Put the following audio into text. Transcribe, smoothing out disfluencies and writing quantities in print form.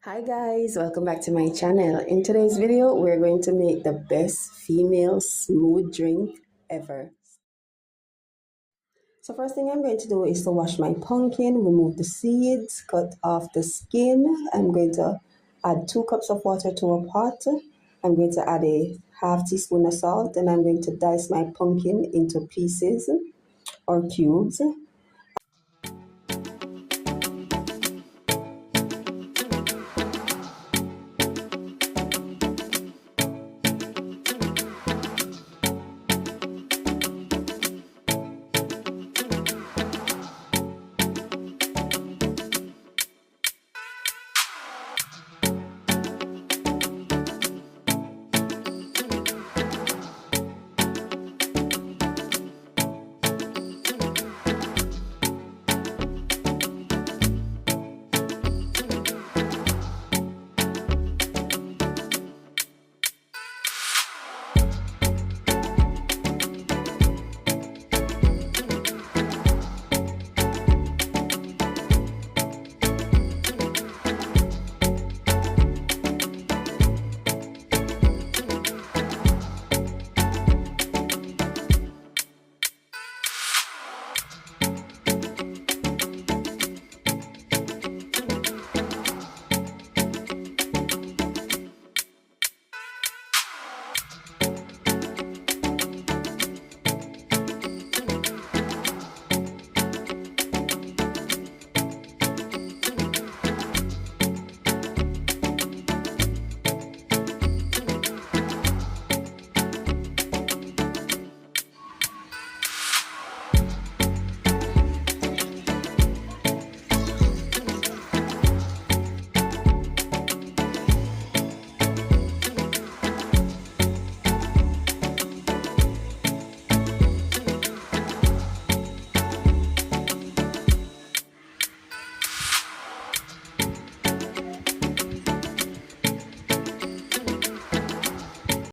Hi guys, welcome back to my channel. In today's video, we're going to make the best female smooth drink ever. So first thing I'm going to do is to wash my pumpkin, remove the seeds, cut off the skin. I'm going to add 2 cups of water to a pot. I'm going to add a half teaspoon of salt, and I'm going to dice my pumpkin into pieces or cubes.